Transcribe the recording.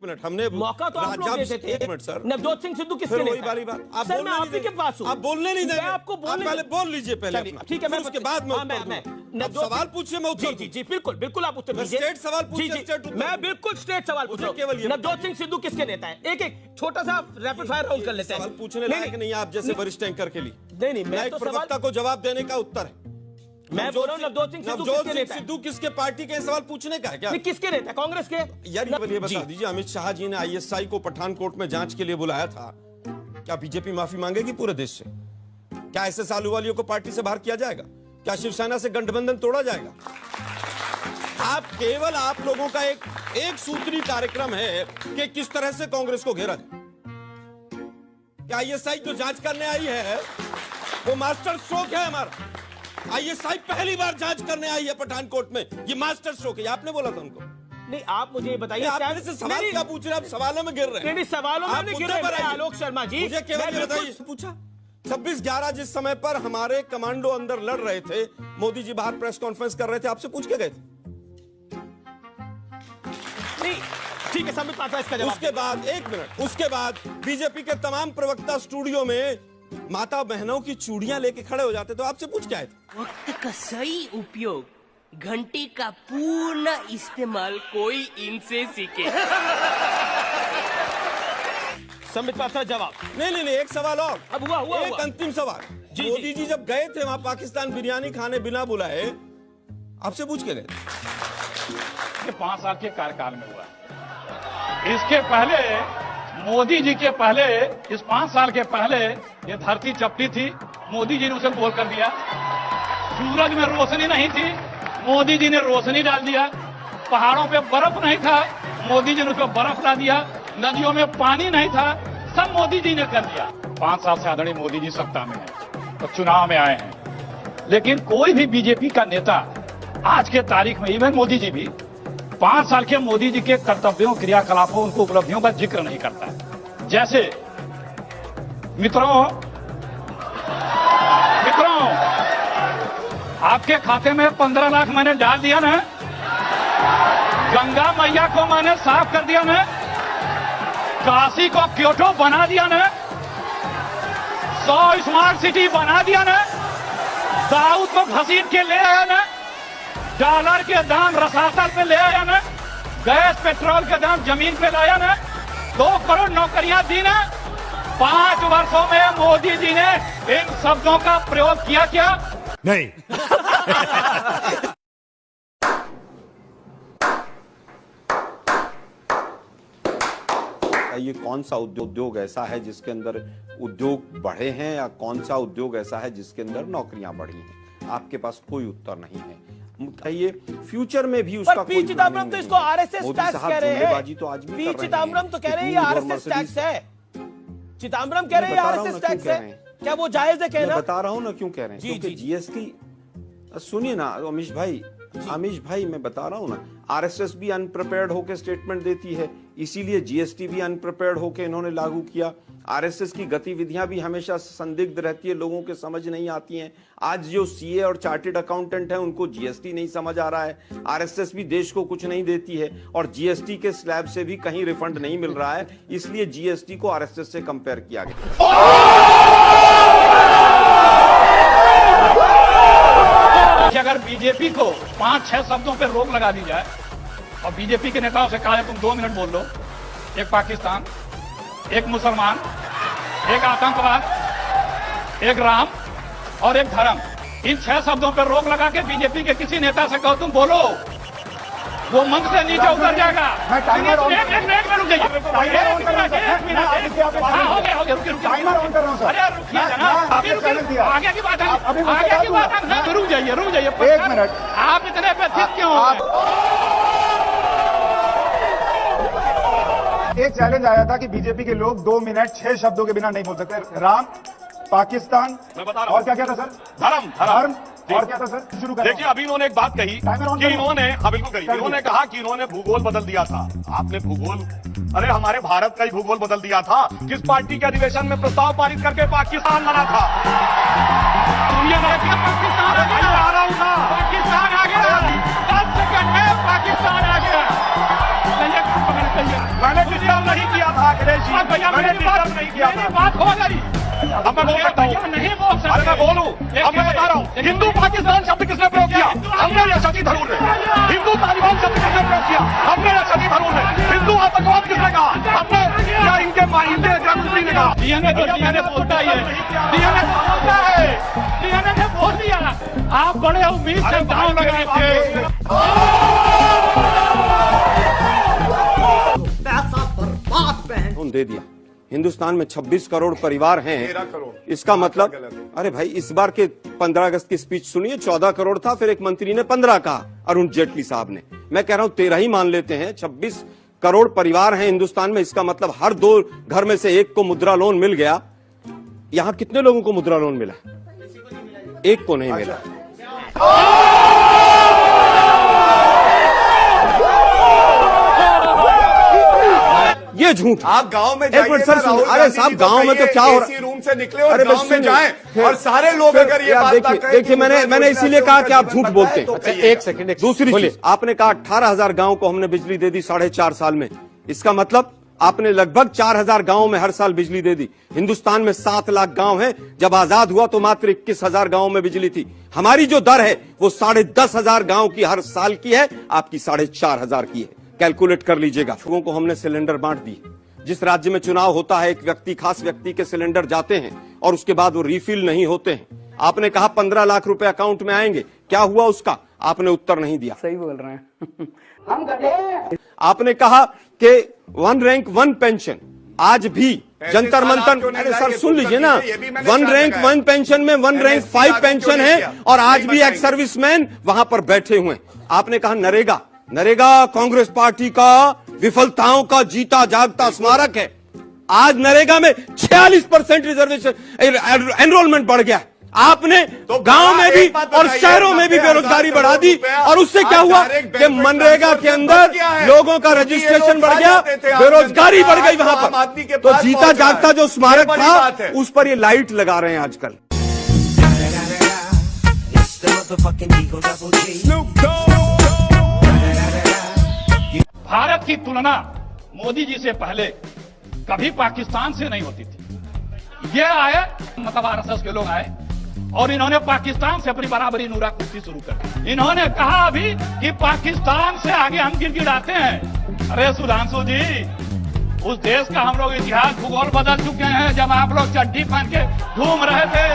Minute हमने मौका तो आप लोग देते थे। एक मिनट सर, नवजोत सिंह सिद्धू किसके फिर वही नेता वाली हैं? बात, आप सर बोलने मैं आप नहीं ही के पास हूं, आप बोलने नहीं देंगे, मैं आपको आप बोलने पहले बोल लीजिए पहले चलिए, अपना, ठीक है, फिर मैं उसके बाद में उत्तर मैं दूंगा। अब सवाल पूछिए, मैं उत्तर जी जी बिल्कुल बिल्कुल आप उत्तर मैं दीजिए। स्ट्रेट सवाल पूछिए, जी, जी, स्ट्रेट उत्तर मैं दूंगा। बिल्कुल स्ट्रेट सवाल पूछ रहा मुझे केवल ये हूं। नवजोत सिंह सिद्धू किसके नेता है? एक एक छोटा सा रैपिड फायर राउंड कर लेते हैं। सवाल पूछने लायक नहीं आप जैसे वरिष्ठ एंकर के लिए। नहीं मैं एक तो प्रवक्ता सवाल को जवाब देने का उत्तर है। मैं बोल रहा हूं नवजोत सिंह सिद्धू किसके नेता है? सिद्धू किसके पार्टी के सवाल पूछने का है क्या? नहीं, किसके नेता है? कांग्रेस के? यार ये बता दीजिए, अमित शाह जी ने आईएसआई को पठानकोट में जांच के लिए बुलाया था, क्या बीजेपी माफी मांगेगी पूरे देश से? क्या ऐसे सालूवालियों को पार्टी से बाहर किया जाएगा? क्या शिवसेना से गठबंधन तोड़ा जाएगा? केवल आप लोगों का एक सूत्री कार्यक्रम है कि किस तरह से कांग्रेस को घेरा जाए। क्या आईएसआई जो जांच करने आई है वो मास्टर स्ट्रोक है हमारा? आईएसआई पहली बार जांच करने आई है पठानकोट में, ये मास्टर स्ट्रोक है, आपने बोला था उनको। नहीं आप मुझे बताइए, आप मेरे से सवाल क्या पूछ रहे हैं? आप सवालों में गिर रहे हैं। नहीं सवालों में नहीं गिर रहे हैं आलोक शर्मा जी। मुझे केवल ये बताइए, पूछा 26/11 जिस समय पर हमारे कमांडो अंदर लड़ रहे थे, मोदी जी बाहर प्रेस कॉन्फ्रेंस कर रहे थे, आपसे पूछ के गए थे? नहीं ठीक है, संबित पात्रा इसका जवाब। उसके बाद एक मिनट, उसके बाद बीजेपी के तमाम प्रवक्ता स्टूडियो में माता बहनों की चूड़ियां लेके खड़े हो जाते, तो आपसे पूछ के आए थे? वक्त का सही उपयोग, घंटे का पूर्ण इस्तेमाल कोई इनसे सीखे। संबित पात्रा जवाब। नहीं, एक सवाल और। अब हुआ एक अंतिम सवाल। जी, मोदी जी जब गए थे वहां पाकिस्तान बिरयानी खाने बिना बुलाए, आपसे पूछ के गए? 5 साल के कार्यकाल में हुआ। इसके पहले मोदी जी के पहले, इस 5 साल के पहले ये धरती चपटी थी, मोदी जी ने उसे गोल कर दिया। सूरज में रोशनी नहीं थी, मोदी जी ने रोशनी डाल दिया। पहाड़ों पे बर्फ नहीं था, मोदी जी ने उसको बर्फ ला दिया। नदियों में पानी नहीं था, सब मोदी जी ने कर दिया। 5 साल से आदरणीय मोदी जी सत्ता में है तो चुनाव में आए हैं, लेकिन कोई भी बीजेपी का नेता आज के तारीख में, इवन मोदी जी भी 5 साल के मोदी जी के कर्तव्यों, क्रियाकलापों, उनको उपलब्धियों का जिक्र नहीं करता है। जैसे मित्रों आपके खाते में 15 लाख मैंने डाल दिया ना, गंगा मैया को मैंने साफ कर दिया ना, काशी को क्योटो बना दिया ना, 100 स्मार्ट सिटी बना दिया ना, दाऊद को घसीट के ले आया ना, डॉलर के दाम रसातल पे ले आया ना, गैस पेट्रोल के दाम जमीन पे लाया ना, 2 करोड़ नौकरियां दी ना। 5 वर्षों में मोदी जी ने इन शब्दों का प्रयोग किया क्या? नहीं। ये कौन सा उद्योग ऐसा है जिसके अंदर उद्योग बढ़े हैं, या कौन सा उद्योग ऐसा है जिसके अंदर नौकरियां बढ़ी हैं? आपके पास कोई उत्तर नहीं है। ये फ्यूचर में भी उसका कोई चिदम्बरम तो इसको आरएसएस टैक्स कह रहे हैं। तो आज भी पी चिदम्बरम तो कह रहे हैं ये आरएसएस टैक्स है। चिदम्बरम कह रहे हैं आरएसएस टैक्स है, क्या वो जायज है कहना? बता रहा हूं ना क्यों कह रहे हैं, क्योंकि जीएसटी, सुनिए ना अमीश भाई मैं बता रहा हूं ना, आरएसएस भी अनप्रिपेयर्ड होकर स्टेटमेंट देती है, इसीलिए जीएसटी भी अनप्रिपेयर्ड होकर इन्होंने लागू किया। आरएसएस की गतिविधियां भी हमेशा संदिग्ध रहती है, लोगों के समझ नहीं आती हैं। आज जो सीए और चार्टेड अकाउंटेंट हैं उनको जीएसटी नहीं समझ आ रहा है। आरएसएस भी देश को कुछ नहीं देती है, और जीएसटी के स्लैब से भी कहीं रिफंड नहीं मिल रहा है, इसलिए जीएसटी को आरएसएस से कंपेयर किया गया। अगर बीजेपी को 5-6 शब्दों पे रोक लगा दी जाए और बीजेपी के नेताओं से कहा तुम 2 मिनट बोल लो, एक पाकिस्तान, एक मुसलमान, एक आतंकवाद, एक राम और एक धर्म, इन 6 शब्दों पर रोक लगा के बीजेपी के किसी नेता से कहो तुम बोलो, वो मंच से नीचे उतर जाएगा। आगे की बात है, रुक जाइए 1 मिनट, आप इतने व्यथित क्यों हो? एक चैलेंज आया था कि बीजेपी के लोग 2 मिनट 6 शब्दों के बिना नहीं बोल सकते। राम, पाकिस्तान, मैं बता रहा हूं, और क्या था सर? धर्म, और क्या था सर? शुरू करें। देखिए अभी इन्होंने एक बात कही कि इन्होंने, हाँ बिल्कुल कही, इन्होंने कहा कि इन्होंने भूगोल बदल दिया था। आपने भूगोल, अरे हमारे भारत का ही भूगोल बदल दिया था। किस पार्टी के अधिवेशन में प्रस्ताव पारित करके पाकिस्तान बना था? पाकिस्तान आ रहा हूँ ना, पाकिस्तान आ गया, 10 सेकंड में पाकिस्तान आ गया। मैंने भैया मैंने बात नहीं किया, बात हो गई। अब मैं बोल सकता हूँ नहीं बोल सकता। अरे मैं बोलूं, अब मैं बता रहा हूँ, हिंदू पाकिस्तान शब्द किसने प्रयोग किया? हमने या शशि थरूर ने? हिंदू तालिबान शब्द किसने प्रयोग किया? हमने या शशि थरूर ने? हिंदू आतंकवाद किसने कहा? हमने या इनके गृहमंत्री ने कहा? डीएनए तो डीएनए बोलता ही है, डीएनए तो बोलता है, डीएनए ने बोल दिया। आप बड़े उम्मीद से दांव लगाए थे। दे दिया। हिंदुस्तान में 26 करोड़ परिवार हैं, 13 करोड़। इसका मतलब, अरे भाई इस बार के 15 अगस्त की स्पीच सुनिए, 14 करोड़ था, फिर एक मंत्री ने 15 कहा, अरुण जेटली साहब ने। मैं कह रहा हूं 13 ही मान लेते हैं। 26 करोड़ परिवार हैं हिंदुस्तान में, इसका मतलब हर 2 घर में से एक को मुद्रा लोन मिल गया। यहां कितने लोगों को मुद्रा लोन मिला? एक को नहीं मिला। ये झूठ। आप गांव में एक मिनट जाइए सर, ना, राहुल अरे गांधी साहब जी तो गांव में तो कहिए, क्या हो रहा एसी रूम से निकले और अरे गांव में जाएं और सारे लोग अगर ये बात ना कहें देखिए, कि मैंने इसीलिए कहा कि आप झूठ बोलते हैं। अच्छा, एक सेकंड, दूसरी चीज, आपने कहा 18,000 गांव को हमने बिजली दे दी 4.5 साल में। इसका मतलब आपने लगभग 4,000 गांव में हर साल बिजली दे दी। हिंदुस्तान में 7 लाख गांव हैं। जब आजाद हुआ तो मात्र 21,000 गांव में बिजली थी। हमारी जो दर है वो 10,500 गांव की हर साल की है, आपकी 4,500 की है। कैलकुलेट कर लीजिएगा। लोगों को हमने सिलेंडर बांट दी। जिस राज्य में चुनाव होता है, एक व्यक्ति, खास व्यक्ति के सिलेंडर जाते हैं और उसके बाद वो रिफिल नहीं होते हैं। आपने कहा 15 लाख रुपए अकाउंट में आएंगे, क्या हुआ उसका? आपने उत्तर नहीं दिया। सही बोल रहे हैं। आपने कहा कि 1 रैंक 1 पेंशन, आज भी जंतर मंतर, अरे सर सुन लीजिए ना, 1 रैंक 1 पेंशन में 1 रैंक 5 पेंशन है और आज भी एक्स सर्विसमैन वहां पर बैठे हुए हैं। आपने कहा नरेगा, नरेगा कांग्रेस पार्टी का विफलताओं का जीता जागता स्मारक है। आज नरेगा में 46% रिजर्वेशन एनरोलमेंट बढ़ गया। आपने तो गांव में भी और शहरों में भी बेरोजगारी बढ़ा दी और उससे क्या हुआ कि मनरेगा के अंदर लोगों का रजिस्ट्रेशन बढ़ गया, बेरोजगारी बढ़ गई वहां पर। तो जीता जागता जो स्मारक था उस पर ये लाइट लगा रहे हैं आजकल। भारत की तुलना मोदी जी से पहले कभी पाकिस्तान से नहीं होती थी। ये आए, मतलब आरएसएस के लोग आए और इन्होंने पाकिस्तान से अपनी बराबरी नूरा कुश्ती शुरू कर दी। इन्होंने कहा अभी कि पाकिस्तान से आगे हम गिड़गिड़ाते हैं। अरे सुधांशु जी, उस देश का हम लोग इतिहास भूगोल बदल चुके हैं जब आप लोग चड्डी पहन के घूम रहे थे।